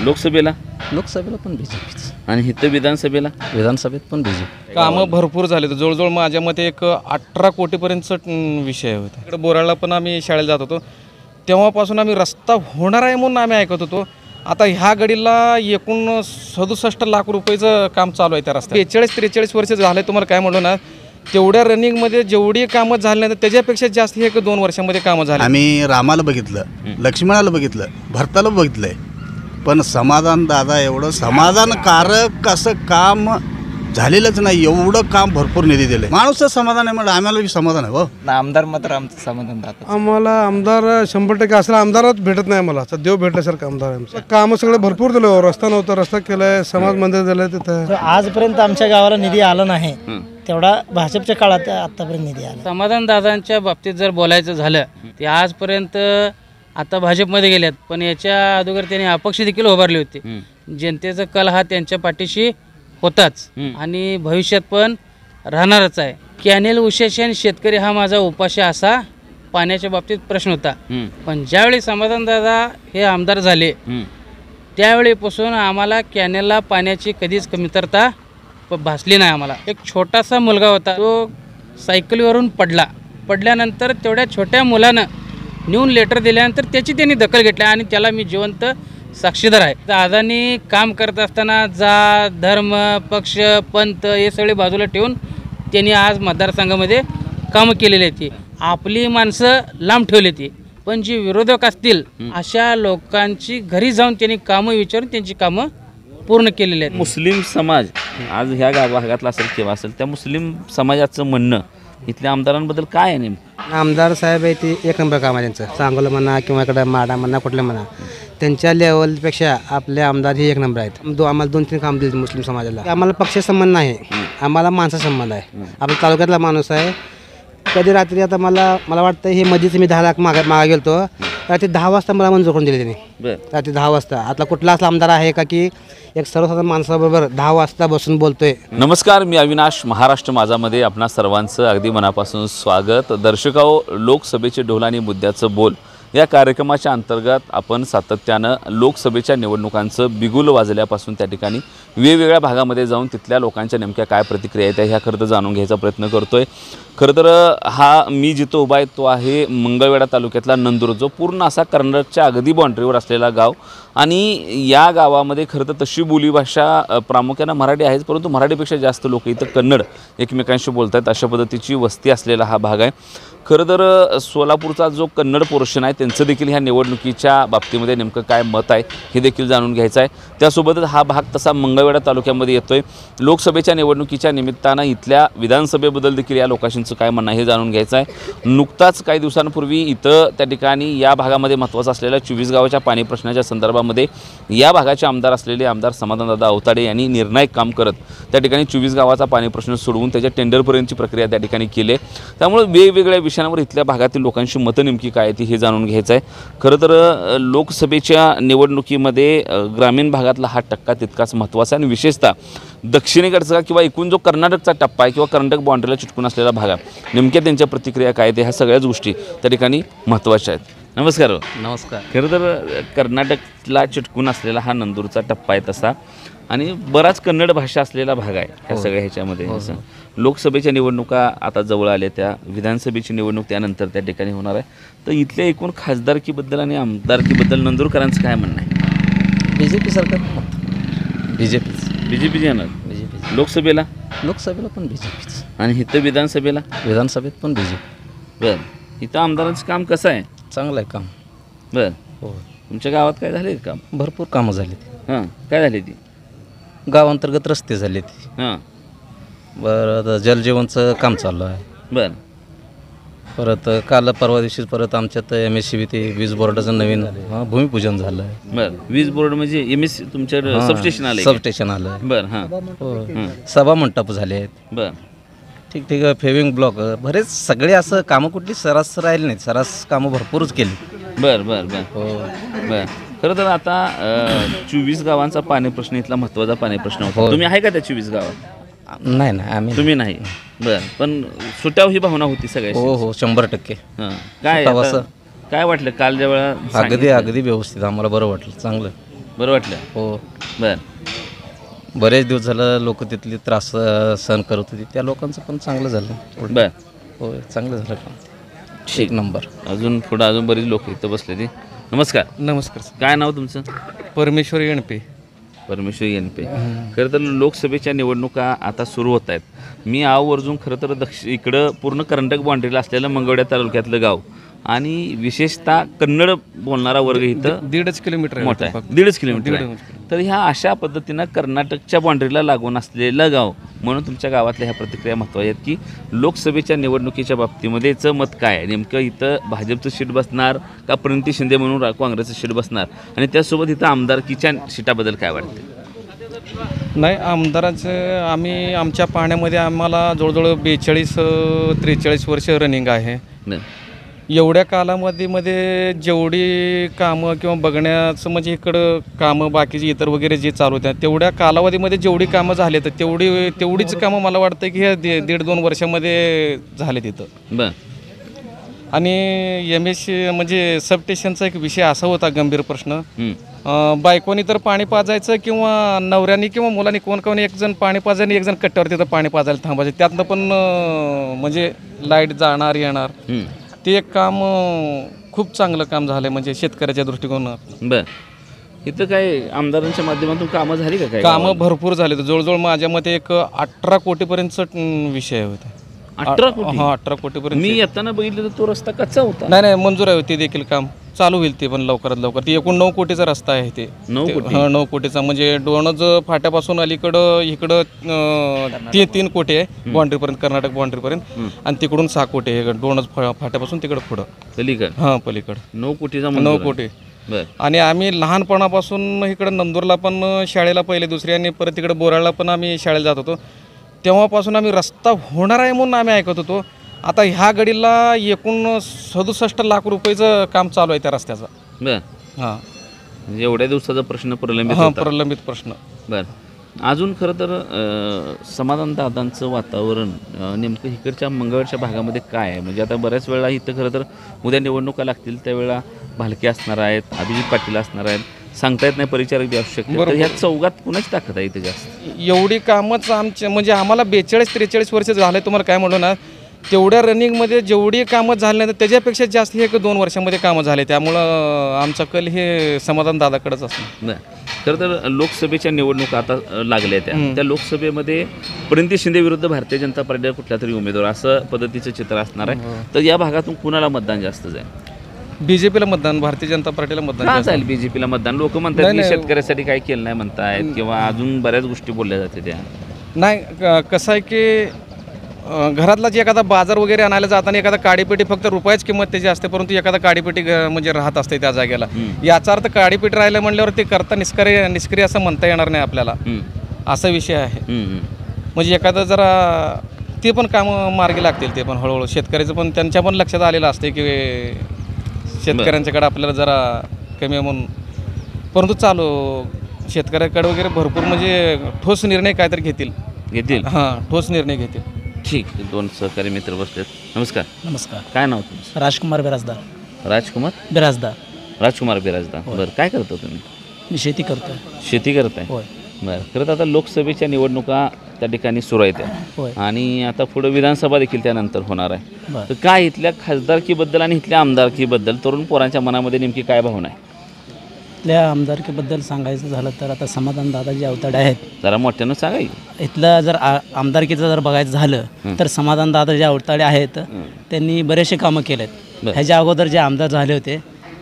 लोकसभेला लोकसभेला पण बीजेपीच आणि इथं विधानसभेत पण बीजेपी. कामं भरपूर झाले. जवळजवळ माझ्या मते एक 18 कोटीपर्यंतचा विषय होता. इकडे बोराळला पण आम्ही शाळेला जात होतो तेव्हापासून आम्ही रस्ता होणार आहे म्हणून आम्ही ऐकत होतो. आता ह्या घडीला एकूण 67 लाख रुपयाचं काम चालू आहे त्या रस्त्यात. 43 वर्ष झाले. तुम्हाला काय म्हणलो ना, तेवढ्या रनिंगमध्ये जेवढी कामं झाली नाही त्याच्यापेक्षा जास्त 1-2 वर्षामध्ये कामं झाली. आम्ही रामाला बघितलं, लक्ष्मणाला बघितलं, भरताला बघितलंय, पण समाधान दादा एवढं समाधानकारक असं काम झालेलंच नाही. एवढं काम भरपूर निधी दिले. माणूसचं समाधान आहे म्हणजे आम्हाला बी समाधान आहे. हो, आमदार मात्र आमचं समाधान राहतं. आम्हाला आमदार 100% असला आमदारच भेटत नाही. आम्हाला देव भेटल्यासारखं आमदार आहे आमचं. कामं सगळे भरपूर दिलं. रस्ता नव्हता, रस्ता केलाय, समाज मंदिर दिलंय तिथं. आजपर्यंत आमच्या गावाला निधी आला नाही तेवढा भाजपच्या काळात आतापर्यंत निधी आला. समाधान दादांच्या बाबतीत जर बोलायचं झालं ते आजपर्यंत आता भाजपमध्ये गेल्यात, पण याच्या अगोदर त्यांनी अपक्ष देखील उभारले होते. जनतेचा कल हा त्यांच्या पाठीशी होताच आणि भविष्यात पण राहणारच आहे. कॅनेल उशेशन शेतकरी हा माझा उपाशी असा पाण्याच्या बाबतीत प्रश्न होता. पण ज्यावेळी समाधान दादा हे आमदार झाले त्यावेळीपासून आम्हाला कॅनेलला पाण्याची कधीच कमतरता भासली नाही. आम्हाला एक छोटासा मुलगा होता, तो सायकलीवरून पडल्यानंतर तेवढ्या छोट्या मुलानं नेऊन लेटर दिल्यानंतर त्याची त्यांनी दखल घेतली आणि त्याला मी जिवंत साक्षीदार आहे. दादांनी काम करत असताना जात धर्म पक्ष पंथ हे सगळे बाजूला ठेवून त्यांनी आज मतदारसंघामध्ये कामं केलेली आहेत. आपली माणसं लांब ठेवली ती, पण जी विरोधक असतील अशा लोकांची घरी जाऊन त्यांनी कामं विचारून त्यांची कामं पूर्ण केलेली आहेत. मुस्लिम समाज आज ह्या भागातला असेल किंवा असेल, त्या मुस्लिम समाजाचं म्हणणं इथल्या आमदारांबद्दल काय आहे नेमकं? आमदार साहेब आहे ते एक नंबर काम आहे त्यांचं. सांगोला म्हणा किंवा इकडं माडा म्हणा कुठलं म्हणा, त्यांच्या लेवलपेक्षा आपले आमदार हे एक नंबर आहेत. आम्हाला 2-3 काम दिले मुस्लिम समाजाला. आम्हाला पक्ष संबंध नाही, आम्हाला माणसा संबंध आहे. आपल्या तालुक्यातला माणूस आहे. कधी रात्री आता मला वाटतं हे मध्येच मी 10 लाख मागा गेलो. रात्री 10 वाजता मला मंजूर करून दिले त्यांनी. रात्री 10 वाजता. आता कुठला असला आमदार आहे का की एक सर्वसाधारण माणसाबरोबर 10 वाजता बसून बोलतोय. नमस्कार, मी अविनाश. महाराष्ट्र माझामध्ये आपणा सर्वांचं अगदी मनापासून स्वागत. दर्शकांनो, लोकसभेचे ढोल आणि मुद्द्याचं बोल या कार्यक्रमाच्या अंतर्गत आपण सातत्यानं लोकसभेच्या निवडणुकांचं बिगुल वाजल्यापासून त्या ठिकाणी वेगवेगळ्या भागामध्ये जाऊन तिथल्या लोकांच्या नेमक्या काय प्रतिक्रिया आहेत ह्या खरं तर जाणून घ्यायचा प्रयत्न करतोय. खरं तर हा मी जिथं उभा आहे तो आहे मंगळवेढा तालुक्यातला नंदूर, जो पूर्ण असा कर्नाटकच्या अगदी बाँड्रीवर असलेला गाव. आणि या गावामध्ये खरं तर तशी बोलीभाषा प्रामुख्यानं मराठी आहेच, परंतु मराठीपेक्षा जास्त लोक इथं कन्नड एकमेकांशी बोलत आहेत. अशा पद्धतीची वस्ती असलेला हा भाग आहे. खरं तर सोलापूरचा जो कन्नड पोर्शन आहे त्यांचं देखील ह्या निवडणुकीच्या बाबतीमध्ये नेमकं काय मत आहे हे देखील जाणून घ्यायचं आहे. त्यासोबतच हा भाग तसा मंगळवेढा तालुक्यामध्ये येतो आहे. लोकसभेच्या निवडणुकीच्या निमित्तानं इथल्या विधानसभेबद्दल देखील या लोकांचं काय म्हणणं आहे हे जाणून घ्यायचं आहे. नुकताच काही दिवसांपूर्वी इथं त्या ठिकाणी या भागामध्ये महत्त्वाचं असलेल्या 24 गावाच्या पाणी प्रश्नाच्या संदर्भामध्ये या भागाचे आमदार असलेले आमदार समाधानदादा अवताडे यांनी निर्णायक काम करत त्या ठिकाणी 24 गावाचा पाणी प्रश्न सोडवून त्याच्या टेंडरपर्यंतची प्रक्रिया त्या ठिकाणी केली. त्यामुळे वेगवेगळ्या विषयांवर इथल्या भागातील लोकांची मतं नेमकी काय ती हे जाणून घ्यायचं आहे. खरं तर लोकसभेच्या निवडणुकीमध्ये ग्रामीण भागातला हा टक्का तितकाच महत्त्वाचा आहे आणि विशेषतः दक्षिणेकडचा किंवा एकूण जो कर्नाटकचा टप्पा आहे किंवा कर्नाटक बाँड्रीला चिटकून असलेला भाग आहे, नेमक्या त्यांच्या प्रतिक्रिया काय ते ह्या सगळ्याच गोष्टी त्या ठिकाणी महत्त्वाच्या आहेत. नमस्कार. नमस्कार. खरं तर कर्नाटकला चिटकून असलेला हा नंदूरचा टप्पा आहे तसा आणि बराच कन्नड भाषा असलेला भाग आहे ह्या सगळ्या ह्याच्यामध्ये. असं लोकसभेच्या निवडणुका आता जवळ आल्या, त्या विधानसभेची निवडणूक त्यानंतर त्या ठिकाणी होणार आहे. तर इथल्या एकूण खासदारकीबद्दल आणि आमदारकीबद्दल नंदूरकरांचं काय म्हणणं आहे? बीजेपी सरकार. बीजेपी येणार. लोकसभेला पण बीजेपीच आणि इथं विधानसभेत पण बीजेपी. बरं, इथं आमदारांचं काम कसं आहे? चांगलं आहे काम. बरं, हो. तुमच्या गावात काय झाले काम? भरपूर कामं झाली. हां, काय झाली ती? गावांतर्गत रस्ते झाले ती. हां, बरं. जलजीवनचं काम चालू आहे. बरं. परत काल परवा दिवशी परत आमच्यात MSCB ते वीज बोर्डाचं नवीन भूमिपूजन झालं आहे. बरं, वीज बोर्ड म्हणजे MS तुमच्या सबस्टेशन आलं? सबस्टेशन आलं आहे. बरं. हां, हो. सभा मंडप झाले आहेत. बरं. ठीक फेविंग ब्लॉक बरेच सगळे असं कामं कुठली सरास राहिले नाहीत. सरास कामं भरपूरच केली. बरं बरं बरं हो. बरं. खरं तर आता 24 गावांचा पाणी प्रश्न इथला महत्त्वाचा पाणी प्रश्न होता. तुम्ही आहे का त्या 24 गावात? नाही आम्ही तुम्ही नाही. बरं, पण सुटाव ही भावना होती सगळ्या. हो 100%. हां, काय वाटलं काल जेव्हा? अगदी व्यवस्थित आम्हाला बरं वाटलं. चांगलं. बरं वाटलं. हो. बरं. बरेच दिवस झालं लोक तिथली त्रास सहन करत होती, त्या लोकांचं पण चांगलं झालं. बरं. हो, चांगलं झालं काम. एक नंबर. अजून पुढं अजून बरीच लोक इथं बसले ती. नमस्कार. नमस्कार सर. काय नाव तुमचं? परमेश्वर येणपे. परमेश्वर येनपे. खरं तर लोकसभेच्या निवडणुका आता सुरू होत आहेत. मी आवर्जून खरं तर इकडं पूर्ण कर्नाटक बाँड्रीला असलेलं मंगळवेढा तालुक्यातलं गाव आणि विशेषतः कन्नड बोलणारा वर्ग इथं 1.5 किलोमीटर मोठा आहे. 1.5 किलोमीटर आहे. तर ह्या अशा पद्धतीनं कर्नाटकच्या बाँड्रीला लागून असलेलं गाव म्हणून तुमच्या गावातल्या ह्या प्रतिक्रिया महत्त्वाच्या आहेत की लोकसभेच्या निवडणुकीच्या बाबतीमध्येचं मत काय आहे? नेमकं इथं भाजपचं सीट बसणार का प्रणिती शिंदे म्हणून काँग्रेसचं सीट बसणार आणि त्यासोबत इथं आमदारकीच्या सीटाबद्दल काय वाटतं? नाही, आमदाराचं आम्ही आमच्या पाहण्यामध्ये आम्हाला जवळजवळ 42-43 वर्ष रनिंग आहे. एवढ्या कालावधीमध्ये जेवढी कामं किंवा बघण्याचं म्हणजे इकडं कामं बाकीची इतर वगैरे जे चालू होत्या तेवढ्या कालावधीमध्ये जेवढी कामं झाले तर तेवढीच कामं मला वाटतं की ह्या 1.5-2 वर्षामध्ये झाले तिथं. बरं. आणि MSC म्हणजे सबस्टेशनचा एक विषय असा होता गंभीर प्रश्न. बायकोनी तर पाणी पाजायचं किंवा नवऱ्यानी किंवा मुलांनी कोण एक जण पाणी पाजायला एक जण कट्ट्यावर तिथं पाणी पाजायला थांबायचं. त्यातनं पण म्हणजे लाईट जाणार येणार ते एक काम खूप चांगलं काम झालं म्हणजे शेतकऱ्याच्या दृष्टिकोनात. बरं. इथं काय आमदारांच्या माध्यमातून कामं झाली का? काय कामं भरपूर झाले. जवळजवळ माझ्या मते एक 18 कोटीपर्यंतचा विषय होता. 18 कोटी? हां, 18 कोटीपर्यंत. मी येताना बघितलं तर तो रस्ता कच्चा होता. नाही मंजूर आहे ते देखील काम चालू होईल ते पण लवकरात लवकर. ते एकूण 9 कोटीचा रस्ता आहे ते. 9 कोटी? हां, 9 कोटीचा म्हणजे डोणज फाट्यापासून अलीकडं इकडं 3 कोटी आहे बाँड्रीपर्यंत, कर्नाटक बाँड्रीपर्यंत आणि तिकडून 6 कोटी आहे डोणज फाट्यापासून तिकडं पुढं पलीकड. हां, पलीकडं 9 कोटीचा 9 कोटी. बरं. आणि आम्ही लहानपणापासून इकडं नंदूरला पण शाळेला पहिले दुसरी आणि परत तिकडं बोराळला पण आम्ही शाळेला जात होतो. तेव्हापासून आम्ही रस्ता होणार आहे म्हणून आम्ही ऐकत होतो. आता ह्या घडीला एकूण 67 लाख रुपयाचं काम चालू आहे त्या रस्त्याचं. बरं. हां, म्हणजे एवढ्या दिवसाचा प्रश्न प्रलंबित हां, होता. प्रलंबित प्रश्न. बरं. अजून खरं तर समाधान दादांचं वातावरण नेमकं इकडच्या मंगळवेढच्या भागामध्ये काय आहे? म्हणजे आता बऱ्याच वेळा इथं खरं तर उद्या निवडणुका लागतील त्यावेळेला भालके असणार आहेत, अभिजित पाटील असणार आहेत, सांगता येत नाही परिचारक बी असू शकते. तर ह्या चौघात कुणाची ताकद आहे इथं जास्त? एवढी कामच आमच्या म्हणजे आम्हाला 42-43 वर्ष झाले तुम्हाला काय म्हणलो ना, तेवढ्या रनिंगमध्ये जेवढी कामं झाली नाही तर त्याच्यापेक्षा जास्त हे 2 वर्षामध्ये कामं झाले. त्यामुळं आमचा कल हे समाधान दादाकडेच असणार. नाही, खरं तर लोकसभेच्या निवडणुका आता लागल्या त्या लोकसभेमध्ये प्रणिती शिंदे विरुद्ध भारतीय जनता पार्टीला कुठला तरी उमेदवार असं पद्धतीचं चित्र असणार आहे. तर या भागातून कुणाला मतदान जास्त जाईल? BJPला मतदान, भारतीय जनता पार्टीला मतदान जाईल. BJPला मतदान. लोक म्हणतात की शेतकऱ्यासाठी काही केलं नाही म्हणतायत किंवा अजून बऱ्याच गोष्टी बोलल्या जाते त्या. नाही, कसं आहे की घरातला जे एखादा बाजार वगैरे आणायला जाताना एखादा काडीपेटी फक्त रुपयाच किंमत त्याची असते, परंतु एखादा काडीपेटी म्हणजे राहत असते त्या जागेला. याचा अर्थ काडीपेटी राहिलं म्हणल्यावर ते करता निष्क्रिय असं म्हणता येणार नाही आपल्याला. असा विषय आहे. म्हणजे एखादं जरा ते पण कामं मार्गी लागतील. ते पण हळूहळू शेतकऱ्याचं पण त्यांच्या पण लक्षात आलेलं असते की शेतकऱ्यांच्याकडे आपल्याला जरा कमी आहे म्हणून. परंतु चालू शेतकऱ्याकडे वगैरे भरपूर म्हणजे ठोस निर्णय काहीतरी घेतील. हां, ठोस निर्णय घेतील. ठीक. 2 सहकारी मित्र बसलेत. नमस्कार. नमस्कार. काय नाव तुमचं? राजकुमार बिराजदार. राजकुमार बिराजदार. बरं. काय करता तुम्ही? मी शेती करतो. शेती करताय? होय. बरं. खरं तर आता लोकसभेच्या निवडणुका त्या ठिकाणी सुरू आहेत होय. आणि आता पुढं विधानसभा देखील त्यानंतर होणार आहे. बरं. तर काय इथल्या खासदारकीबद्दल आणि इथल्या आमदारकीबद्दल तरुण पोरांच्या मनामध्ये नेमकी काय भावना आहे? इथल्या आमदारकीबद्दल सांगायचं झालं तर आता समाधान दादा जे अवताडे आहेत, जरा मोठ्यानं सांगा. इथलं जर आमदारकीचं जर बघायचं झालं तर समाधान दादा जे अवताडे आहेत त्यांनी बरेचसे कामं केलेत. ह्याच्या अगोदर जे आमदार झाले होते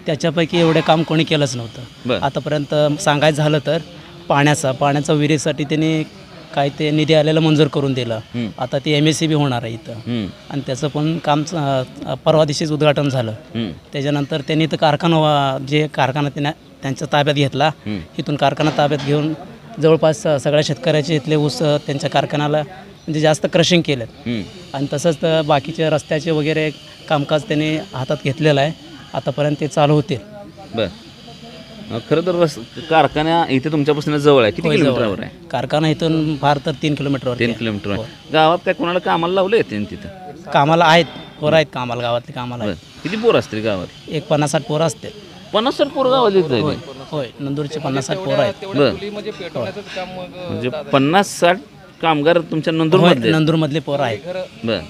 त्याच्यापैकी एवढे काम कोणी केलंच नव्हतं आतापर्यंत. सांगायचं झालं तर पाण्याचा विहिरीसाठी त्यांनी काय ते निधी आलेला मंजूर करून दिलं. आता ते MSCB होणार आहे इथं आणि त्याचं पण काम परवा दिवशीच उद्घाटन झालं. त्याच्यानंतर त्यांनी इथं कारखाना त्यांच्या ताब्यात घेतला. इथून कारखाना ताब्यात घेऊन जवळपास सगळ्या शेतकऱ्याचे इथले ऊस त्यांच्या कारखान्याला म्हणजे जास्त क्रशिंग केलं आणि तसंच बाकीचे रस्त्याचे वगैरे कामकाज त्यांनी हातात घेतलेलं आहे. आतापर्यंत ते चालू होतील. बरं. खरं तर कारखाना इथे तुमच्यापासून जवळ आहे. किती किलोमीटरवर आहे कारखाना? इथून फार तर 3 किलोमीटरवर. 3 किलोमीटर. गावात काय कोणाला कामाला लावलं येते तिथं? कामाला आहेत, पोरं आहेत कामाला, गावातली कामाला आहेत. किती पोरं असतील गावात? एक 50-60 पोरं असते. 50-60 पोरं गावात येत होय नंदूरचे 50-60 पोरं आहेत. बरं म्हणजे पेटवण्याचं काम मग म्हणजे 50-60 कामगार तुमच्या नंदूरमधले नंदूरमधले पोरं आहेत. बर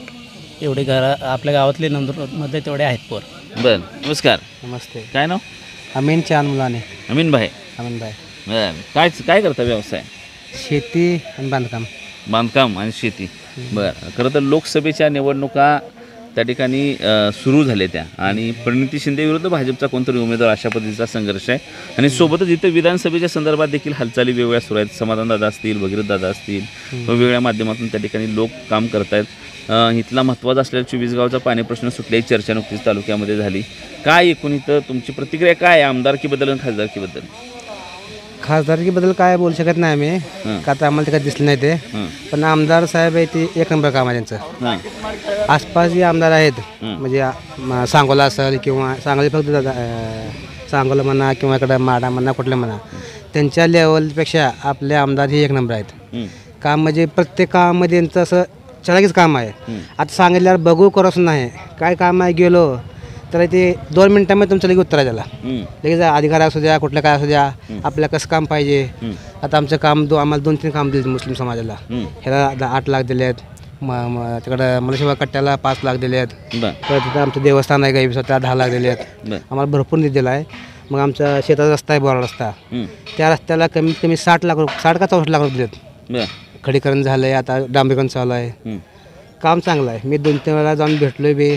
एवढे आपल्या गावातले नंदूरमधले तेवढे आहेत पोर. बर नमस्कार. नमस्ते. काय नाव? अमीन चांद मुलाने. अमीन भाई. अमीन भाई. बर काय काय करता व्यवसाय? शेती आणि बांधकाम. बांधकाम आणि शेती. बरं खरं तर लोकसभेच्या निवडणुका त्या ठिकाणी सुरू झाल्या त्या आणि प्रणिती शिंदे विरुद्ध भाजपचा कोणतरी उमेदवार अशा पद्धतीचा संघर्ष आहे आणि सोबतच इथं विधानसभेच्या संदर्भात देखील हालचाली वेगवेगळ्या सुरू आहेत. समाधानदादा असतील, भगीरथदादा असतील, वेगवेगळ्या माध्यमातून त्या ठिकाणी लोक काम करत आहेत. इथला महत्त्वाचा असलेला 24 गावचा पाणी प्रश्न सुटल्याची चर्चा नुकतीच तालुक्यामध्ये झाली. काय एकूण इथं तुमची प्रतिक्रिया काय आहे आमदारकीबद्दल आणि खासदारकीबद्दल? खासदारकीबद्दल काय बोलू शकत नाही आम्ही, का तर आम्हाला ते काय दिसलं नाही ते. पण आमदार साहेब आहे ते एक नंबर काम आहे त्यांचं. आसपास जे आमदार आहेत म्हणजे सांगोला असेल किंवा सांगली फक्त सांगोला म्हणा किंवा इकडं माडा म्हणा कुठलं म्हणा, त्यांच्या लेवलपेक्षा आपले आमदार हे एक नंबर आहेत. काम म्हणजे प्रत्येक कामामध्ये त्यांचं असं चलाकीच काम आहे. आता सांगितल्यावर बघू करत नाही काय काम आहे, गेलो तर ते 2 मिनिटांमध्ये तुमचं लगेच उत्तर आहे त्याला. लगेच अधिकार असू द्या कुठलं काय असू द्या, आपल्याला कसं काम पाहिजे. आता आमचं काम आम्हाला 2-3 काम दिले मुस्लिम समाजाला. ह्याला 8 लाख दिले आहेत, तिकडं मनुष्यबळ कट्ट्याला 5 लाख दिले आहेत. परत तिथं आमचं देवस्थान आहे गावी त्याला 10 लाख दिले आहेत. आम्हाला भरपूर निधी दिला आहे. मग आमचा शेताचा रस्ता आहे बोरा रस्ता, त्या रस्त्याला कमीत कमी 60 लाख 60 का 64 लाख रुपये दिलेत. खडीकरण झालं आहे, आता डांबरीकरण चालू आहे. काम चांगलं आहे. मी 2-3 वेळा जाऊन भेटलो बी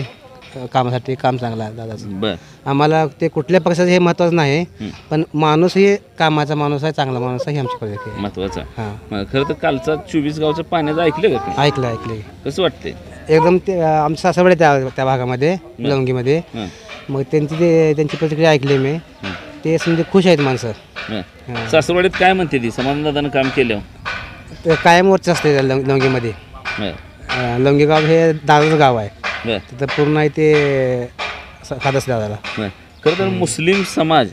कामासाठी. काम चांगलं आहे दादाचं. आम्हाला ते कुठल्या पक्षाचं हे महत्त्वाचं नाही, पण माणूस हे कामाचा माणूस आहे, चांगला माणूस आहे हे आमच्या महत्त्वाचं. हां खरं तर कालचा 24 गावचं पाण्याचं ऐकलं का? ऐकलं. कसं वाटते? एकदम ते आमच्या सासवडे त्या भागामध्ये लवंगीमध्ये. मग त्यांची प्रतिक्रिया ऐकली मी. ते म्हणजे खुश आहेत माणसं. सासरवाडीत काय म्हणते ती समाधानदादानं काम केलं? ते कायम वरचं असते लवंगीमध्ये. लवंगी गाव हे दादाचं गाव आहे. तिथं पूर्ण आहे ते खादस दादाला. खरं तर मुस्लिम समाज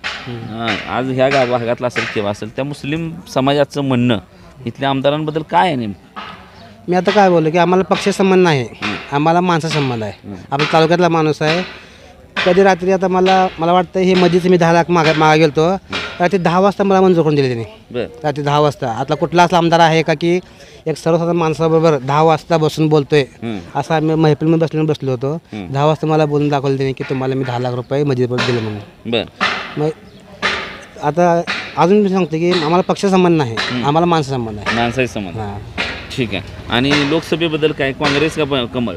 आज ह्या भागातला असेल किंवा असेल त्या मुस्लिम समाजाचं म्हणणं इथल्या आमदारांबद्दल काय आहे नेमकं? मी आता काय बोललो की आम्हाला पक्ष संबंध नाही, आम्हाला माणसा संबंध आहे. आपल्या तालुक्यातला माणूस आहे. कधी रात्री आता मला वाटतं हे मध्येच मी 10 लाख मागा गेलो. रात्री 10 वाजता मला मंजूर करून दिले त्यांनी. रात्री 10 वाजता. आता कुठला असा आमदार आहे का की एक सर्वसाधारण माणसाबरोबर 10 वाजता बसून बोलतोय असं आम्ही महफिलमध्ये बसलो होतो. 10 वाजता मला बोलून दाखवलं त्यांनी की तुम्हाला मी 10 लाख रुपये मस्जिद दिले म्हणून. मग आता अजून मी सांगतो की आम्हाला पक्ष संबंध नाही, आम्हाला माणसा संबंध आहे. माणसाचा संबंध. ठीक आहे. आणि लोकसभेबद्दल काय, काँग्रेस का कमळ?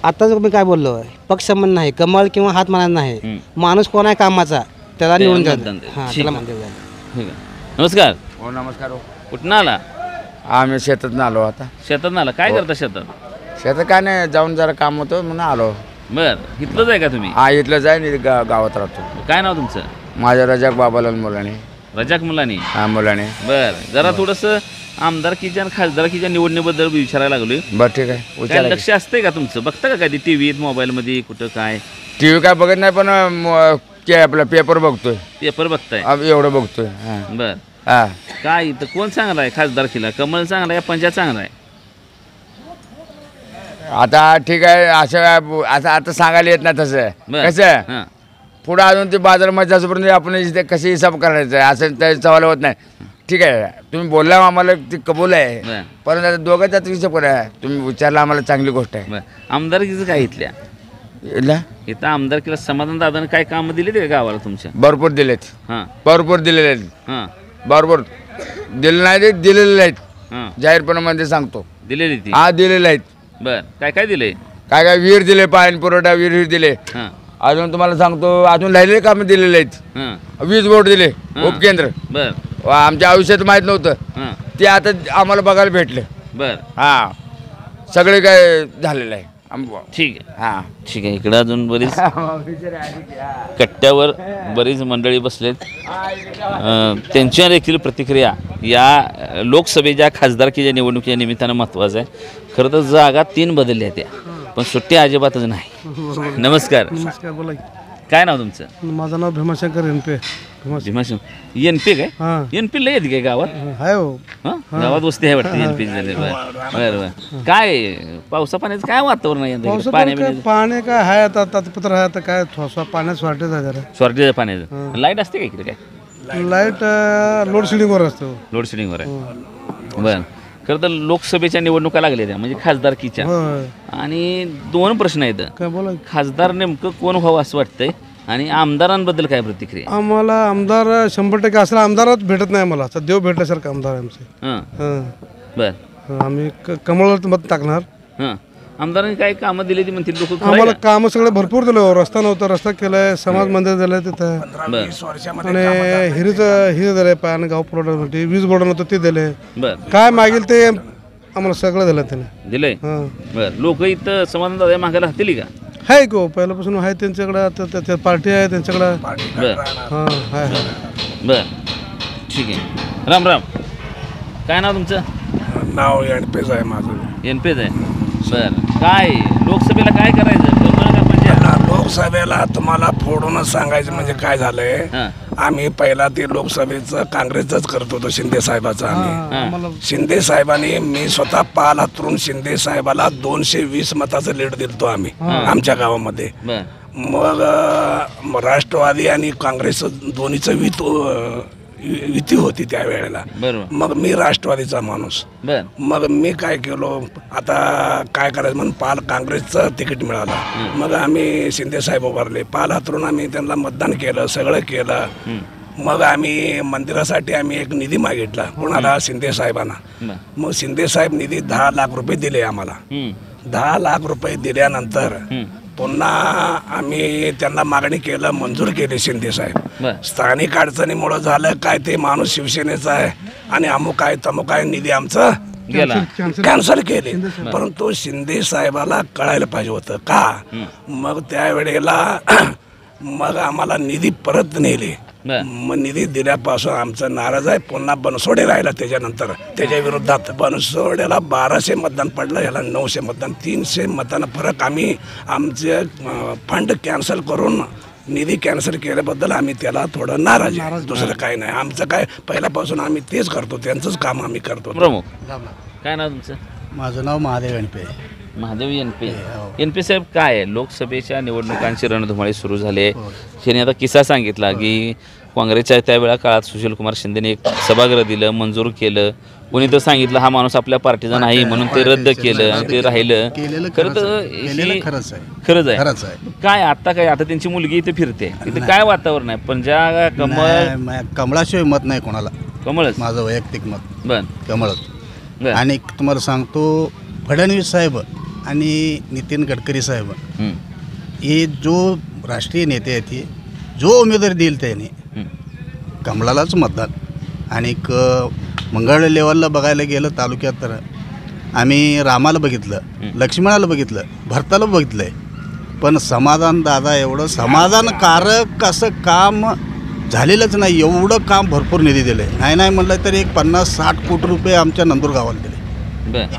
आताच मी काय बोललो, पक्ष संबंध नाही, कमळ किंवा हात मानायचा नाही. माणूस कोण आहे कामाचा त्याला निवडून द्या. नमस्कार. हो नमस्कार. कुठं आला? आम्ही शेतात आलो. आता शेतात आला. काय करता शेतात? शेतात काय नाही, जाऊन जरा काम होतं म्हणून आलो. बरं इथलंच आहे का तुम्ही? हा इथलंच आहे, गावात राहतो. काय नाव तुमचं? माझं रजाक बाबालाल मुलाने. रजाक मुलानी. हा मुलाने. बरं जरा थोडंसं आमदारकीच्या आणि खासदारकीच्या निवडणीबद्दल विचारायला लागलोय. बरं ठीक आहे. काय लक्ष असतंय का तुमचं? बघता का कधी टीव्हीत मोबाईलमध्ये कुठं काय? टीव्ही काय बघत नाही, पण आपला पेपर बघतोय. पेपर बघताय? एवढं बघतोय. बर हा काय इथं कोण चांगला आहे खासदारकीला? कमळ चांगला आहे, पंजा चांगला आहे? आता ठीक आहे. असं आता सांगायला येत नाही तसं. कसं पुढं अजून ते बाजारामध्ये जास्तपर्यंत आपण इथे कसे हिसाब करायचं आहे असं त्या सवाल होत नाही. ठीक आहे तुम्ही बोलला आम्हाला ते कबूल आहे, परंतु आता दोघं त्यात हिसाब करा. तुम्ही विचारला आम्हाला चांगली गोष्ट आहे. आमदारकीचं काय इथल्या इथं आमदारकीला समाधान दादानं काय कामं दिली का गावाला तुमच्या? भरपूर दिलेत. भरपूर दिलेले आहेत. बरोबर दिले नाही ते दिलेले आहेत. जाहीरपणामध्ये सांगतो दिलेली ती. हा दिलेले आहेत. बर काय काय दिले? काय विहीर दिले, पाणी पुरवठा विहीर दिले. अजून तुम्हाला सांगतो अजून राहिलेले कामं दिलेले आहेत. वीज बोर्ड दिले, उपकेंद्र. बर आमच्या आयुष्यात माहीत नव्हतं ते आता आम्हाला बघायला भेटलं. बर हा सगळे काय झालेलं आहे. ठीक आहे. हां ठीक आहे. इकडं अजून बरीच कट्ट्यावर बरीच मंडळी बसलेत. त्यांच्या देखील प्रतिक्रिया या लोकसभेच्या खासदारकीच्या निवडणुकीच्या निमित्तानं महत्त्वाचं आहे. खरं तर जागा 3 बदलल्या त्या, पण सुट्टी अजिबातच नाही. नमस्कार. नमस्कार. बोला. काय नाव तुमचं? माझं नाव भीमाशंकर एनपे. भीमाशंकर एनपी काय हां एनपी लय येते काय गावात आहे हो हां गावात वस्ती आहे वाटतं एनपी झाले बरं काय पावसा पाण्याचं काय वातावरण आहे यंदा इकडे? पावसाचं पाणी काय आहे आता तात्पत्र आहे आता काय पाण्यात शॉर्टेज आहे जरा शॉर्टेज आहे पाण्याचं लाईट असते का इकडे काय लाईट लोड शेडिंगवर असतो लोड शेडिंगवर आहे बरं खरं तर लोकसभेच्या निवडणुका लागल्या त्या म्हणजे खासदारकीच्या होय आणि 2 प्रश्न आहेत काय बोला खासदार नेमकं कोण व्हावं असं वाटतंय आणि आमदारांबद्दल काय प्रतिक्रिया आम्हाला आमदार 100% असला आमदारच भेटत नाही आम्हाला आता देव भेटल्यासारखं आमदार आहे आमचे हां हां बरं आम्ही कमळाला मत टाकणार हां आमदारांनी काय कामं दिली ती म्हणतील लोक आम्हाला कामं सगळे भरपूर दिलं रस्ता नव्हता रस्ता केलाय समाज मंदिर दिलंय तिथं आणि हिरं दिलंय पाणी गाव पुरवठ्यासाठी वीज बोर्ड नव्हतं ते दिले बरं काय मागेल ते आम्हाला सगळं दिलं त्याने दिलंय हां बरं लोक इथं समाधान दादा मागायला राहतील का आहे गो पहिल्यापासून आहे त्यांच्याकडं आता पार्टी आहे त्यांच्याकडं बरं हां आहे बरं ठीक आहे राम राम काय नाव तुमचं नाव एनपेच आहे माझं एनपीच आहे बरं काय लोकसभेला काय करायचं कमळ का पंजाब लोकसभेला तुम्हाला फोडूनच सांगायचं म्हणजे काय झालंय हां आम्ही पहिला ते लोकसभेचं काँग्रेसच करत होतो शिंदे साहेबाचं आम्ही शिंदे साहेबांनी मी स्वतः पाल हातरून शिंदे साहेबाला 220 मताचं लीड दिलतो आम्ही आमच्या गावामध्ये बरं मग राष्ट्रवादी आणि काँग्रेस दोन्हीचं युती होती त्या वेळेला बरोबर मग मी राष्ट्रवादीचा माणूस बरं मग मी काय केलो आता काय करायचं म्हणून पाल काँग्रेसचं तिकीट मिळालं मग आम्ही शिंदे साहेब उभारले पाल हातरून आम्ही त्यांना मतदान केलं सगळं केलं मग आम्ही मंदिरासाठी आम्ही एक निधी मागितला कोणाला शिंदे साहेबांना बरं मग शिंदे साहेब निधी 10 लाख रुपये दिले आम्हाला 10 लाख रुपये दिल्यानंतर पुन्हा आम्ही त्यांना मागणी केलं मंजूर केली शिंदे साहेब बरं स्थानिक अडचणीमुळं झालं काय ते माणूस शिवसेनेचा आहे आणि अमुक आहे तमुक आहे निधी आमचं गेला कॅन्सल केले परंतु शिंदे साहेबाला कळायला पाहिजे होतं का मग त्यावेळेला मग आम्हाला निधी परत नेले मग निधी दिल्यापासून आमचं नाराज आहे पुन्हा बनसोडे राहिला त्याच्यानंतर त्याच्या विरोधात बनसोड्याला 1200 मतदान पडलं याला 900 मतदान 300 मतांना फरक आम्ही आमचे फंड कॅन्सल करून निधी कॅन्सल केल्याबद्दल आम्ही त्याला थोडं नाराज आहे दुसरं काही नाही आमचं काय पहिल्यापासून आम्ही तेच करतो त्यांचंच काम आम्ही करतो प्रमुख काय नाव तुमचं माझं नाव महादेव एनपे महादेव एनपी साहेब काय आहे लोकसभेच्या निवडणुकांची रणधुमाळी सुरू झाली आहे त्यांनी आता किस्सा सांगितला की काँग्रेसच्या त्यावेळा काळात सुशीलकुमार शिंदेने एक सभागृह दिलं मंजूर केलं कोणी तर सांगितलं हा माणूस आपल्या पार्टीचा नाही म्हणून ते रद्द केलं आणि ते राहिलं खरं तर खरंच आहे काय आता त्यांची मुलगी इथे फिरते इथे काय वातावरण आहे पण ज्या कमळाशिवाय मत नाही कोणाला कमळच माझं वैयक्तिक मत बर कमळच आणि तुम्हाला सांगतो फडणवीस साहेब आणि नितीन गडकरी साहेब हे जो राष्ट्रीय नेते आहेत ते जो उमेदवारी देईल त्याने कमळालाच मतदान आणि मंगळ लेवलला बघायला गेलं तालुक्यात तर आम्ही रामाला बघितलं लक्ष्मणाला बघितलं भरताला बघितलं आहे पण समाधान दादा एवढं समाधानकारक असं काम झालेलंच नाही एवढं काम भरपूर निधी दिलं आहे नाही म्हटलं तर एक 50-60 कोटी रुपये आमच्या नंदूर गावाला दिले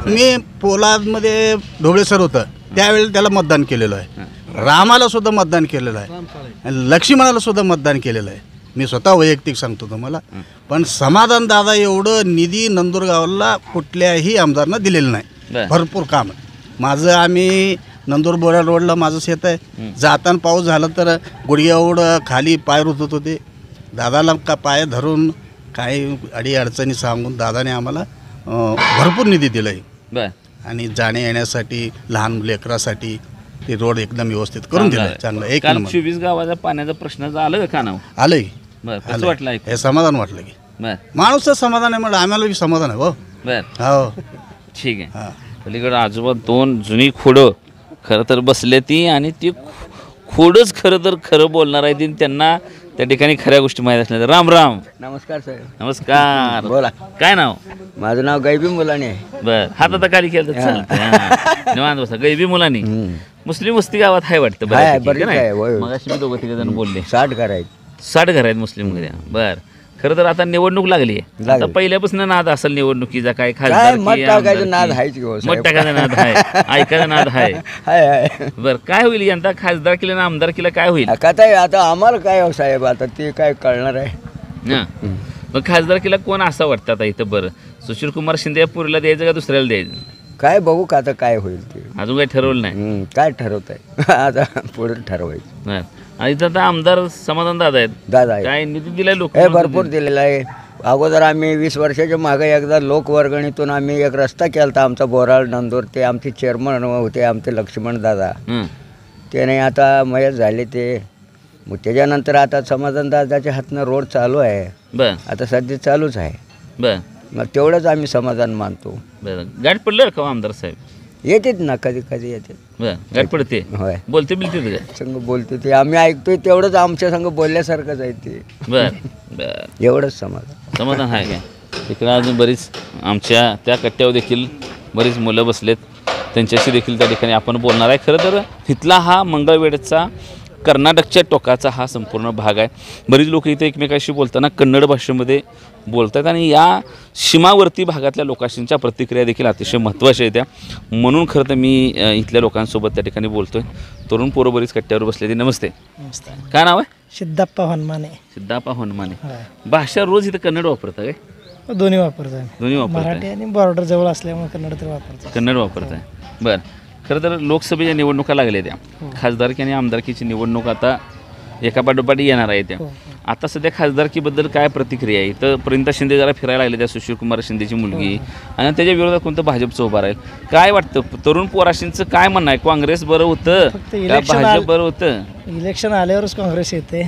मी पोलादमध्ये ढोबळे सर होतं त्यावेळेला त्याला मतदान केलेलं आहे रामाला सुद्धा मतदान केलेलं आहे लक्ष्मणाला सुद्धा मतदान केलेलं आहे मी स्वतः वैयक्तिक सांगतो तुम्हाला पण समाधान दादा एवढं निधी नंदुरगावला कुठल्याही आमदारनं दिलेलं नाही भरपूर काम माझं आम्ही नंदूर बोरा रोडला माझं शेत आहे जाताना पाऊस झाला तर गुडघ्या एवढं खाली पाय रुतत होते दादाला का पाय धरून काही अडीअडचणी सांगून दादाने आम्हाला भरपूर निधी दिला आहे आणि जाण्या येण्यासाठी लहान लेकरासाठी ते रोड एकदम व्यवस्थित करून दिलं चांगलं एक नंबर 24 गावाचा पाण्याचा प्रश्न आलं का नाव आलंय कसं वाटलं हे समाधान वाटलं की माणूसचं समाधान आहे म्हणजे आम्हाला बी समाधान आहे हो ठीक आहे पलीकडं आजोबा 2 जुनी खोडं खरं तर बसले ती आणि ती खोडच खरं तर खरं बोलणार आहे ती त्यांना त्या ठिकाणी खऱ्या गोष्टी माहीत असल्या राम राम नमस्कार साहेब नमस्कार बोला काय नाव माझं नाव गैबी मुलानी आहे बर हात आता खाली केलं तर चालतं निवांत बसा गैबी मुलानी मुस्लिम वस्ती गावात आहे वाटतं मग अशी मी 2-3 जण बोलले 60 घर आहेत 60 घर आहेत मुस्लिम मध्ये बर खरं तर आता निवडणूक लागली आहे. आता पहिल्यापासून नाद असेल निवडणुकीचा, काय काय खासदार मत टाकायचं नाद आहेच की हो मत साहेब. टाकायचा नाद आहे, ऐकायचा नाद आहे. हाय हाय बरं, काय होईल यंदा खासदार केलं ना आमदार केलं, काय होईल? आता आम्हाला काय हो साहेब, आता ते काय कळणार आहे. हां, मग खासदार केला कोण असं वाटतं आता इथं? बरं, सुशीलकुमार शिंदे या पुरीला द्यायचं का दुसऱ्याला द्यायचं? काय बघू का आता काय होईल ते, अजून काही ठरवलं नाही. काय ठरवत आहे आता पुढे ठरवायचं. बरं, आणि इथं आता आमदार समाधान दादा आहेत. दादा आहे. काय निधी दिलाय लोक? हे भरपूर दिलेलं आहे. अगोदर आम्ही 20 वर्षाच्या मागे एकदा लोकवर्गणीतून आम्ही एक रस्ता केला होता आमचा बोराळ नंदूर. ते आमचे चेअरमन होते आमचे लक्ष्मण दादा, त्याने आता मयत झाले ते. मग त्याच्यानंतर आता समाधान दादाच्या हातनं रोड चालू आहे. बरं, आता सध्या चालूच आहे. बरं मग तेवढंच आम्ही समाधान मानतो. बरं. गाठ पडलं का आमदार साहेब? येतात ना कधी कधी येतात. बरं, गाठ पडते, होय, बोलते बिलते काय? संग बोलते ते आम्ही ऐकतोय तेवढंच आमच्या संग बोलल्यासारखंच आहे ते. बरं बरं, एवढंच समाधान समाधान आहे काय? तिकडं अजून बरीच आमच्या त्या कट्ट्यावर देखील बरीच मुलं बसलेत, त्यांच्याशी देखील त्या ठिकाणी आपण बोलणार आहे. खरं तर इथला हा मंगळवेढचा कर्नाटकच्या टोकाचा हा संपूर्ण भाग आहे. बरीच लोक इथे एकमेकाशी बोलताना कन्नड भाषेमध्ये बोलतात आणि या सीमावर्ती भागातल्या लोकांच्या प्रतिक्रिया देखील अतिशय महत्त्वाच्या आहेत त्या. म्हणून खरं तर मी इथल्या लोकांसोबत त्या ठिकाणी बोलतोय. तरुण पोरं बरीच कट्ट्यावर बसले ती. नमस्ते, काय नाव आहे? सिद्धप्पा हनुमाने. सिद्धाप्पा हनुमाने. भाषा रोज इथं कन्नड वापरता काय? दोन्ही वापरतो. दोन्ही वापरताय? मराठी आणि बॉर्डर जवळ असल्यामुळे कन्नड तर वापरतो. कन्नड वापरताय. बरं, खरं तर लोकसभेच्या निवडणुका लागल्या त्या, खासदारकी आणि आमदारकीची निवडणूक आता एका पाठोपाठ येणार आहे त्या. आता सध्या खासदारकीबद्दल काय प्रतिक्रिया आहे? तर प्रियंका शिंदे जरा फिरायला लागले, त्या सुशीलकुमार शिंदेची मुलगी, आणि त्याच्या विरोधात कोणतं भाजपचं उभं राहील काय वाटतं? तरुण पोराशींचं काय म्हणणं आहे? काँग्रेस बरं होतं का भाजप बरं होतं? इलेक्शन आल्यावरच काँग्रेस येते,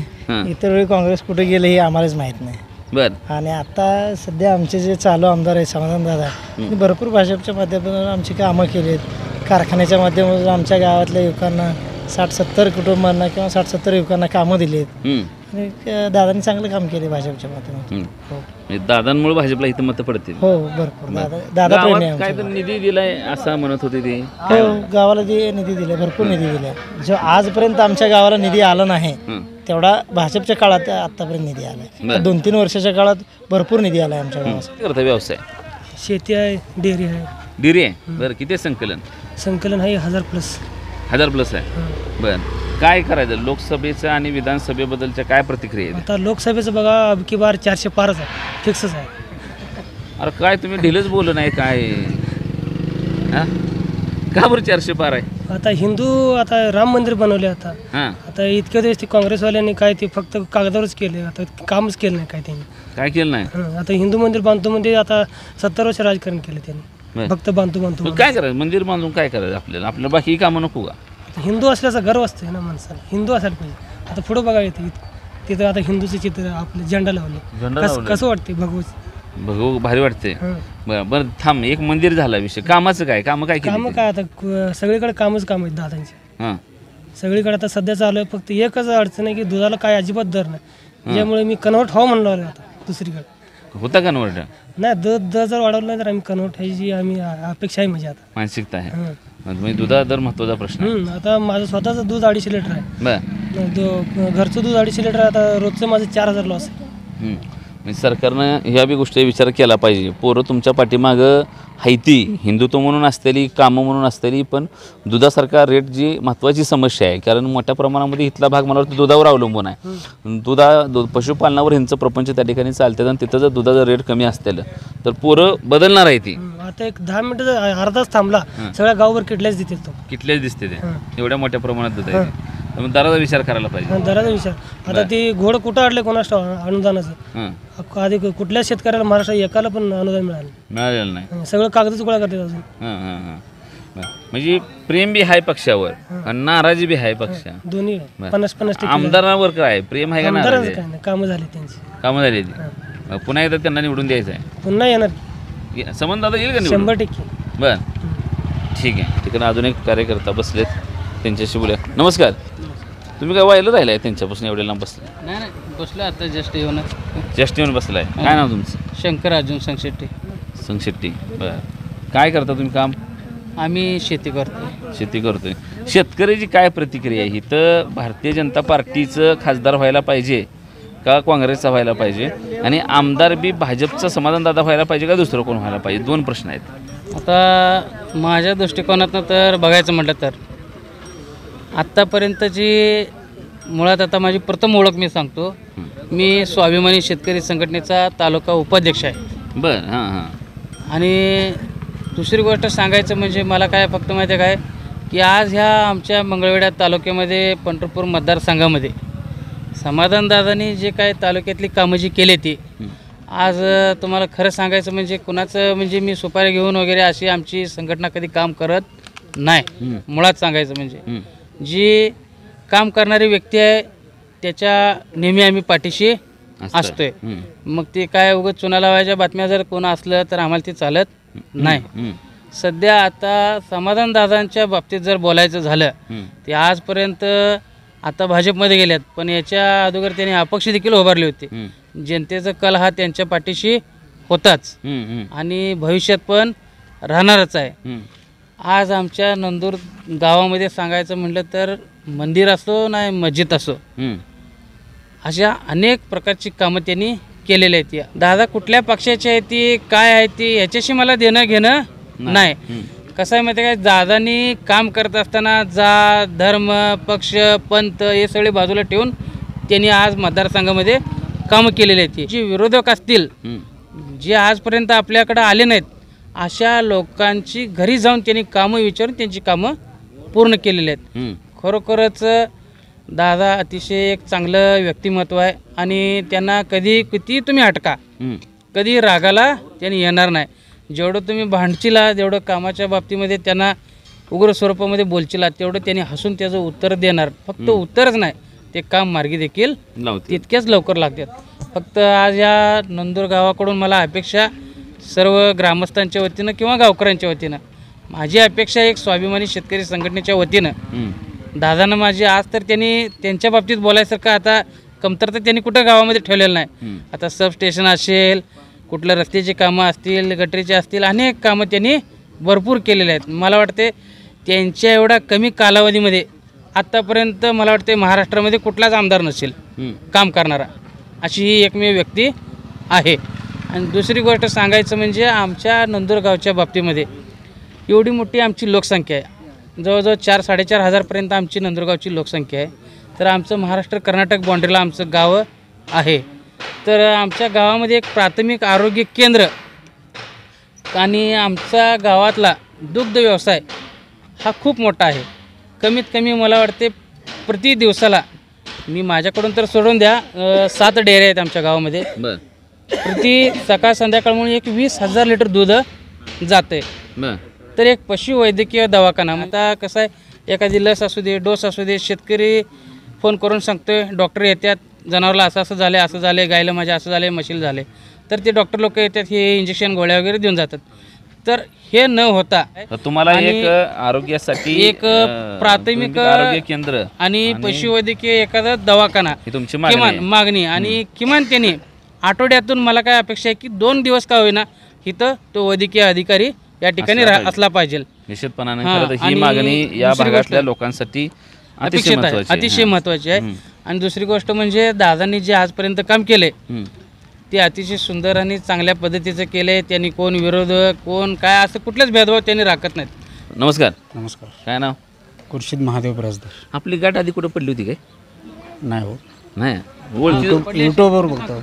इतर वेळी काँग्रेस कुठे गेले हे आम्हालाच माहीत नाही. बरं, आणि आता सध्या आमचे जे चालू आमदार आहे समाधान दादा, त्यांनी भरपूर भाजपच्या माध्यमातून आमची कामं केली आहेत. कारखान्याच्या माध्यमातून आमच्या गावातल्या युवकांना 60-70 कुटुंबांना किंवा 60-70 युवकांना कामं दिली आहेत. आणि दादांनी चांगलं काम केले भाजपच्या माध्यमातून. म्हणजे दादांमुळे भाजपला इथं मतं पडतील. हो, भरपूर. दादा प्रेमी आहे काय तर निधी दिलाय असं म्हणत होते ते. हो, गावाला निधी दिलाय, भरपूर निधी दिलाय. जो आजपर्यंत आमच्या गावाला निधी आला नाही तेवढा भाजपच्या काळात आतापर्यंत निधी आलाय. 2-3 वर्षाच्या काळात भरपूर निधी आलाय आमच्या गावात. करता व्यवसाय? शेती आहे, डेअरी आहे. डेअरी आहे. बरं, किती संकलन? संकलन आहे 1000+. 1000+ आहे. बरं, काय करायचं लोकसभेचं आणि विधानसभेबद्दलच्या काय प्रतिक्रिया आहेत? आता लोकसभेचं बघा की बार 400 पारच आहे, फिक्सच आहे. अरे काय तुम्ही ढिलच बोलू नाही काय? हां, का बरं 400 पार आहे? आता हिंदू आता राम मंदिर बनवले आता. हां, आता इतक्या दिवस ते काँग्रेसवाल्यांनी काय ते फक्त कागदावरच केले, आता कामच केलं नाही काय त्यांनी. काय केलं नाही? आता हिंदू मंदिर बांधतो म्हणजे आता 70 वर्ष राजकारण केलं त्यांनी, फक्त बांधतो. काय करायचं? मंदिर बांधून काय करायचं आपल्याला बाकी कामं नको का? हिंदू असल्याचा गर्व असतोय ना माणसाला, हिंदू असायला पाहिजे. आता पुढं बघा येते तिथं आता हिंदूचे चित्र आपले झेंडा लावले, कसं वाटते बघू भारी वाटते. बरं बरं, थांब, एक मंदिर झाला विषय, कामाचं काय? कामं काय कामं काय आता सगळीकडे कामच काम आहेत दादांचे. हां, सगळीकडे आता सध्या चालू आहे. फक्त एकच अडचण आहे की दुधाला काय अजिबात दर नाही, त्यामुळे मी कन्वर्ट व्हावं म्हणलो आता दुसरीकडे. होता कन्वर्ट? नाही, दर जर वाढवलं नाही तर आम्ही कन्वर्ट व्हायची आम्ही अपेक्षा आहे माझी आता. मानसिकता आहे म्हणजे दुधा दर महत्त्वाचा प्रश्न. आता माझं स्वतःचं दूध 250 लिटर आहे. बरं, घरचं दूध 250 लिटर आहे. आता रोजचं माझं 4000 लॉस आहे. म्हणजे सरकारनं ह्या बी गोष्टी विचार केला पाहिजे. पोरं तुमच्या पाठीमागं हायती, हिंदुत्व म्हणून असलेली, कामं म्हणून असलेली, पण दुधासारखा रेट जी महत्त्वाची समस्या आहे. कारण मोठ्या प्रमाणामध्ये इथला भाग मला वाटतं दुधावर अवलंबून आहे. पशुपालनावर ह्यांचं प्रपंच त्या ठिकाणी चालतात आणि तिथं जर दुधाचा रेट कमी असलेलं तर पोरं बदलणार आहे ती. आता एक 10 मिनिटं अर्धा तास थांबला सगळ्या गावभर किटल्याच देते तो. किटल्याच दिसते ते एवढ्या मोठ्या प्रमाणात दूध आहे. दराचा विचार करायला पाहिजे. दराचा विचार. आता ती घोड कुठं अडले कोणास अनुदानाचं? आधी कुठल्या शेतकऱ्याला महाराष्ट्रात एकाला पण अनुदान मिळालेलं नाही. सगळं कागदच गोळा करतात अजून. म्हणजे प्रेम बी आहे पक्षावर आणि नाराजी बी आहे पक्षा दोन्ही. 50-50 आमदारांवर काय प्रेम आहे का? नाराजी? कामं झाली त्यांची. कामं झाली ती. पुन्हा एकदा त्यांना निवडून द्यायचं आहे. पुन्हा येणार संबंध आता येईल का? 100%. बरं, ठीक आहे. तिकडे अजून एक कार्यकर्ता बसलेत, त्यांच्याशी बोलूया. नमस्कार, तुम्ही काय व्हायला राहिलाय त्यांच्यापासून एवढे लांब बसले? नाही, बसलो आता जस्ट येऊन बसलाय. काय नाव तुमचं? शंकर अर्जुन संगशेट्टी. संगशेट्टी. बरं, काय करता तुम्ही काम? आम्ही शेती करतो. शेती करतोय. शेतकऱ्याची काय प्रतिक्रिया आहे? ही तर भारतीय जनता पार्टीचं खासदार व्हायला पाहिजे का काँग्रेसचा व्हायला पाहिजे आणि आमदार बी भाजपचा समाधानदादा व्हायला पाहिजे का दुसरं कोण व्हायला पाहिजे? 2 प्रश्न आहेत. आता माझ्या दृष्टिकोनातनं तर बघायचं म्हटलं तर आत्तापर्यंतची मुळात आता माझी प्रथम ओळख मी सांगतो. मी स्वाभिमानी शेतकरी संघटनेचा तालुका उपाध्यक्ष आहे. बरं. हां हां. आणि दुसरी गोष्ट सांगायचं म्हणजे मला काय फक्त माहिती आहे काय की आज ह्या आमच्या मंगळवेढा तालुक्यामध्ये पंढरपूर मतदारसंघामध्ये समाधानदादांनी जे काय तालुक्यातली कामं जी केली ती आज तुम्हाला खरं सांगायचं म्हणजे कुणाचं म्हणजे मी सुपारी घेऊन वगैरे अशी आमची संघटना कधी काम करत नाही. मुळात सांगायचं म्हणजे जी काम करणारी व्यक्ती आहे त्याच्या नेहमी आम्ही पाठीशी असतोय. मग ते काय उगाच चुना लावायच्या बातम्या जर कोण असलं तर आम्हाला ते चालत नाही. सध्या आता समाधानदादांच्या बाबतीत जर बोलायचं झालं ते आजपर्यंत आता भाजपमध्ये गेल्यात, पण याच्या अगोदर त्यांनी अपक्ष देखील उभारले होते. जनतेचा कल हा त्यांच्या पाठीशी होताच आणि भविष्यात पण राहणारच आहे. आज आमच्या नंदूर गावामध्ये सांगायचं म्हटलं तर मंदिर असो नाही मस्जिद असो अशा अनेक प्रकारची कामं त्यांनी केलेली आहेत. दादा कुठल्या पक्षाची आहे ती काय आहे ती याच्याशी मला देणं घेणं नाही. कसं आहे माहिती आहे काय, दादांनी काम करत असताना जात धर्म पक्ष पंथ हे सगळे बाजूला ठेवून त्यांनी आज मतदारसंघामध्ये कामं केलेली आहेत. जे विरोधक असतील जे आजपर्यंत आपल्याकडे आले नाहीत अशा लोकांची घरी जाऊन त्यांनी कामं विचारून त्यांची कामं पूर्ण केलेली आहेत. खरोखरच दादा अतिशय एक चांगलं व्यक्तिमत्व आहे आणि त्यांना कधी किती तुम्ही हटका कधी रागाला त्यांनी येणार नाही. जेवढं तुम्ही भांडचिला तेवढं कामाच्या बाबतीमध्ये त्यांना उग्र स्वरूपामध्ये बोलचिला तेवढं त्यांनी हसून त्याचं उत्तर देणार. फक्त उत्तरच नाही ते काम मार्गी देखील तितकेच लवकर लागतात. फक्त आज या नंदूर गावाकडून मला अपेक्षा सर्व ग्रामस्थांच्या वतीनं किंवा गावकऱ्यांच्या वतीनं माझी अपेक्षा एक स्वाभिमानी शेतकरी संघटनेच्या वतीनं दादांना माझी आज तर त्यांनी त्यांच्या बाबतीत बोलायसारखं आता कमतरता त्यांनी कुठं गावामध्ये ठेवलेलं नाही. आता सबस्टेशन असेल कुठलं रस्त्याची कामं असतील गटरीचे असतील अनेक कामं त्यांनी भरपूर केलेले आहेत. मला वाटते त्यांच्या एवढ्या कमी कालावधीमध्ये आत्तापर्यंत मला वाटते महाराष्ट्रामध्ये कुठलाच आमदार नसेल काम करणारा अशी ही एकमेव व्यक्ती आहे. आणि दुसरी गोष्ट सांगायचं म्हणजे आमच्या नंदूर गावच्या बाबतीमध्ये एवढी मोठी आमची लोकसंख्या आहे. जवळजवळ 4-4.5 हजारपर्यंत आमची नंदुरगावची लोकसंख्या आहे. तर आमचं महाराष्ट्र कर्नाटक बाँड्रीला आमचं गाव आहे. तर आमच्या गावामध्ये एक प्राथमिक आरोग्य केंद्र आणि आमच्या गावातला दुग्ध व्यवसाय हा खूप मोठा आहे. कमीत कमी मला वाटते प्रति दिवसाला मी माझ्याकडून तर सोडून द्या 7 डेअरी आहेत आमच्या गावामध्ये. प्रति सकाळ संध्याकाळ म्हणून एक 20,000 लिटर दूध जाते. तर एक पशुवैद्यकीय दवाखाना आता कसं आहे एखादी लस असू दे डोस असू दे शेतकरी फोन करून सांगतोय डॉक्टर येतात जनावरला असं झालं असं झालं गायला माझ्या असं झालं म्हशीला झाले तर ते डॉक्टर लोक येतात हे इंजेक्शन गोळ्या वगैरे देऊन जातात. तर हे न होता तुम्हाला एक आरोग्यासाठी एक प्राथमिक आरोग्य केंद्र आणि पशुवैद्यकीय एखादा दवाखाना तुमची किमान मागणी आणि किमान त्यांनी आठवड्यातून मला काय अपेक्षा आहे की 2 दिवस का होईना इथं तो वैद्यकीय अधिकारी या ठिकाणी असला पाहिजे. निश्चितपणाने ही मागणी या भागातल्या लोकांसाठी अतिशय महत्त्वाची आहे. आणि दुसरी गोष्ट म्हणजे दादांनी जे आजपर्यंत काम केले ते अतिशय सुंदर आणि चांगल्या पद्धतीचं केले. त्यांनी कोण विरोधक कोण काय असं कुठलेच भेदभाव त्यांनी राखत नाहीत. नमस्कार. नमस्कार. काय नाव? खुर्शीद महादेव ब्रजदार. आपली गाठ आधी कुठं पडली होती काय? नाही हो नाही युट्यूबवर बघतो.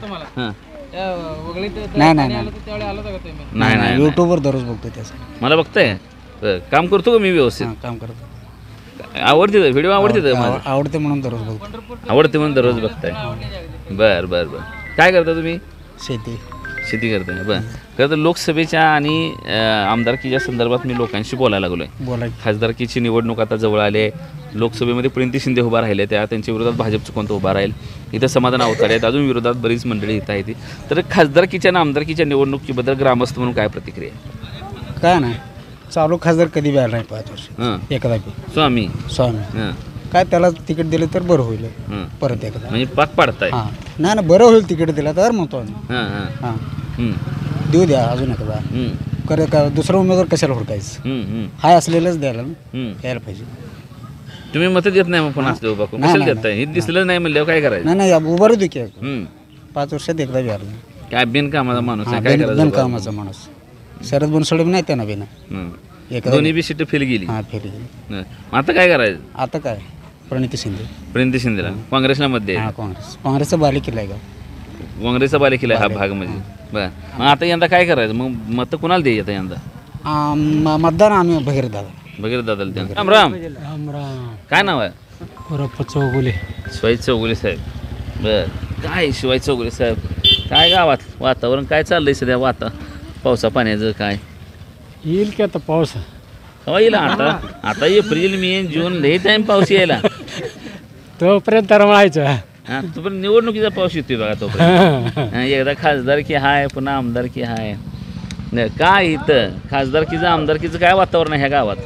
नाही युट्यूबवर दररोज बघतो त्याचं. मला बघताय काम करतो का मी व्यवस्थित? काम करतो. आवडते व्हिडिओ आवडते आवडते म्हणून दररोज बघतो. आवडते म्हणून दररोज बघताय. बर बर बर. काय करता तुम्ही? शेती करताय. बरं. खरं तर लोकसभेच्या आणि आमदारकीच्या संदर्भात मी लोकांशी बोलायला लागलोय. खासदारकीची निवडणूक आता जवळ आली आहे. लोकसभेमध्ये प्रणिती शिंदे उभा राहिले त्या त्यांच्या विरोधात भाजपचं कोणतं उभा राहील इथं समाधान अवताडे आहेत. अजून विरोधात बरीच मंडळी इथं आहे ती. तर खासदारकीच्या आणि आमदारकीच्या निवडणुकीबद्दल ग्रामस्थ म्हणून काय प्रतिक्रिया? काय नाही चालू खासदार कधी बी आला नाही 5 वर्ष एकदा बी. स्वामी काय त्याला तिकीट दिलं तर बरं होईल परत एकदा म्हणजे पाक पाडताय. नाही ना बरं होईल तिकीट दिलं तर म्हणतो आम्ही. हां देऊ द्या अजून एकदा करे का दुसरा उमेदवार कशाला हुडकायचं हाय असलेलंच द्यायला यायला पाहिजे. तुम्ही मत देत नाही मग पुन्हा असले उभा करून कशाला देताय? हे दिसलं नाही म्हणल्यावर काय करायचं? नाही उभारू दे की 5 वर्षात एकदा बिहारला काय बिनकामाचा माणूस आहे, काय करायचं? बिनकामाचा माणूस. शरद बनसोडे नाही त्यांना बिना दोन्ही बी सीट फेल गेली. फेल गेली. आता काय करायचं? आता काय प्रणिती शिंदेला काँग्रेसला मत द्यायचं. काँग्रेसचा बाले किल्ला आहे का? काँग्रेसचा बाले किल्ला हा भाग म्हणजे बरं. मग आता यंदा काय करायचं? मग मत कुणाला द्यायचं यंदा? मतदान आम्ही भगीरथ दादा द्या. राम राम. काय नाव आहे? चौगुले. शिवाजी चौगुले साहेब. बर. काय शिवाजी चौगुले साहेब, काय गावात वातावरण काय चाललंय सध्या? पावसा पाण्याचं काय? येईल की आता पाऊस केव्हा येईल? आता एप्रिल मे जून लई टाइम पाऊस यायला. तोपर्यंत रमायचं. तोपर्यंत निवडणुकीचा पाऊस येतोय बघा तोपर्यंत. एकदा खासदारकी हाय, पुन्हा आमदारकी हाय. काय इथं खासदारकीचं आमदारकीचं काय वातावरण आहे ह्या गावात?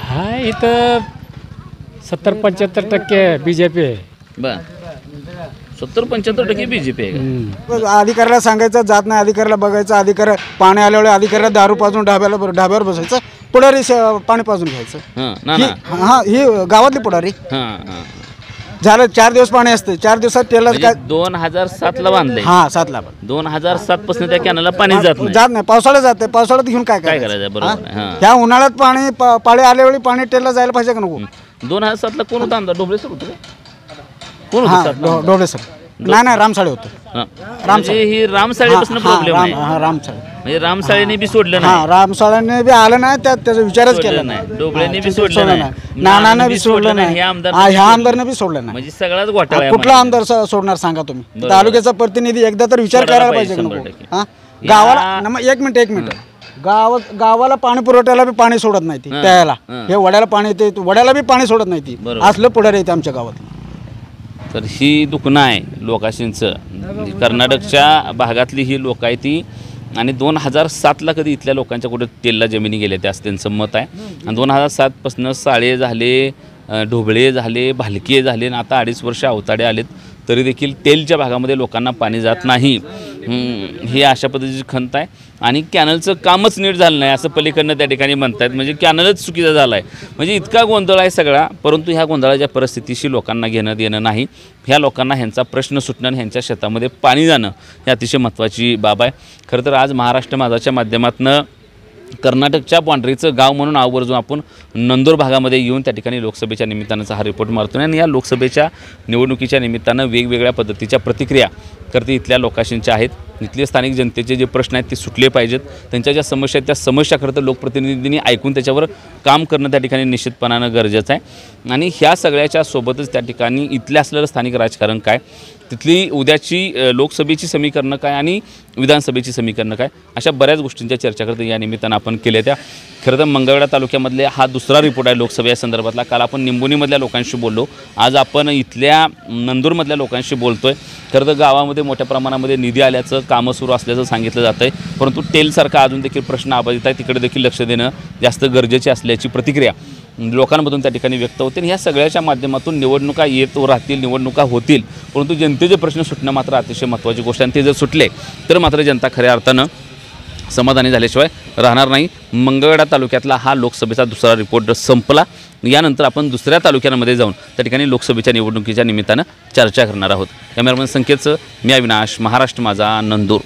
हाय इथं 70-75% BJP आहे. बर. 70-75% BJP आहे. अधिकाऱ्याला सांगायचं जात नाही, अधिकाऱ्याला बघायचं, अधिकारी पाणी आल्यामुळे अधिकाऱ्याला दारू पाजून ढाब्यावर बसायचं, पुढारी पाणी पाजून घ्यायचं. ही गावातली पुढारी. झालं 4 दिवस पाणी असतं, 4 दिवसात त्याला काय 2007ला बांधले. 7ला 2007 पासून त्या कॅनलला पाणी जात नाही. पावसाळ्यात जाते, पावसाळ्यात घेऊन काय करायचं? बरोबर. ह्या उन्हाळ्यात पाळी आल्यावेळी पाणी टेलला जायला पाहिजे का नको? 2007ला कोण होता आमदार? ढोबळे सर होते. ढोबळे सर नाही रामसाळे होते. ही रामसाळेपासून प्रॉब्लेम आहे. रामसाळे म्हणजे रामसाळेने बी सोडलं नाही. रामसाळ्याने बी आलं नाही, त्याचा विचारच केला नाही. ढोबळेने बी सोडलं नाही, नानाने बी सोडलं नाही, ह्या आमदारने बी सोडलं नाही. म्हणजे सगळाच घोटाळा. कुठला आमदार सोडणार सांगा तुम्ही? तालुक्याचा प्रतिनिधी एकदा तर विचार करायला पाहिजे का नको? गावाला 1 मिनिट गावाला पाणी पुरवठ्याला बी पाणी सोडत नाही ती, प्यायला हे वड्याला पाणी येते, वड्याला बी पाणी सोडत नाही ती. असलं पुढारी येते आमच्या गावात. तर ही दुखणं आहे लोकाशींचं. कर्नाटकच्या भागातली ही लोक आहे ती. आणि 2007ला कधी इथल्या लोकांच्या कुठे तेलला जमिनी गेल्या त्या असं त्यांचं मत आहे. आणि 2007पासून साळे झाले, ढोबळे झाले, भालके झाले, आणि आता 2.5 वर्ष अवताडे आलेत तरी देखील तेलच्या भागामध्ये लोकांना पाणी जात नाही. ही अशा पद्धतीची खंत आहे. आणि कॅनलचं कामच नीट झालं नाही असं पलीकडनं त्या ठिकाणी म्हणतात. म्हणजे कॅनलच चुकीचा झाला आहे. म्हणजे इतका गोंधळ आहे सगळा. परंतु ह्या गोंधळाच्या परिस्थितीशी लोकांना घेणं देणं नाही. ह्या लोकांना ह्यांचा प्रश्न सुटणं आणि ह्यांच्या शेतामध्ये पाणी जाणं ही अतिशय महत्त्वाची बाब आहे. खरं तर आज महाराष्ट्र माझाच्या माध्यमातून कर्नाटकच्या बाँड्रीचं गाव म्हणून आवर्जून आपण नंदूर भागामध्ये येऊन त्या ठिकाणी लोकसभेच्या निमित्तानं हा रिपोर्ट मारतो. आणि या लोकसभेच्या निवडणुकीच्या निमित्तानं वेगवेगळ्या पद्धतीच्या प्रतिक्रिया करते इथल्या लोकांच्या आहेत. इथले स्थानिक जनतेचे जे प्रश्न आहेत ते सुटले पाहिजेत. त्यांच्या ज्या समस्या आहेत त्या समस्या खरं तर लोकप्रतिनिधींनी ऐकून त्याच्यावर काम करणं त्या ठिकाणी निश्चितपणानं गरजेचं आहे. आणि ह्या सगळ्याच्या सोबतच त्या ठिकाणी इथलं असलेलं स्थानिक राजकारण काय, तिथली उद्याची लोकसभेची समीकरणं काय आणि विधानसभेची समीकरणं काय, अशा बऱ्याच गोष्टींच्या चर्चा करते या निमित्तानं आपण केल्या. त्या खरं तर मंगळवेढा तालुक्यामधले हा दुसरा रिपोर्ट आहे लोकसभे संदर्भातला. काल आपण निंबोनीमधल्या लोकांशी बोललो, आज आपण इथल्या नंदूरमधल्या लोकांशी बोलतोय. खरं तर गावामध्ये मोठ्या प्रमाणामध्ये निधी आल्याचं, कामं सुरू असल्याचं सांगितलं जातं आहे. परंतु तेलसारखा अजून देखील प्रश्न अबाधित आहे, तिकडे देखील लक्ष देणं जास्त गरजेचे असल्याची प्रतिक्रिया लोकांमधून त्या ठिकाणी व्यक्त होते. आणि ह्या सगळ्याच्या माध्यमातून निवडणुका येत राहतील, निवडणुका होतील, परंतु जनतेचे प्रश्न सुटणं मात्र अतिशय महत्त्वाची गोष्ट आहे. आणि ते जर सुटले तर मात्र जनता खऱ्या अर्थानं समाधानी झाल्याशिवाय राहणार नाही. मंगळवेढा तालुक्यातला हा लोकसभेचा दुसरा रिपोर्ट संपला. यानंतर आपण दुसऱ्या तालुक्यांमध्ये जाऊन त्या ठिकाणी लोकसभेच्या निवडणुकीच्या निमित्तानं चर्चा करणार आहोत. कॅमेरामन संकेतचं मी अविनाश, महाराष्ट्र माझा, नंदूर.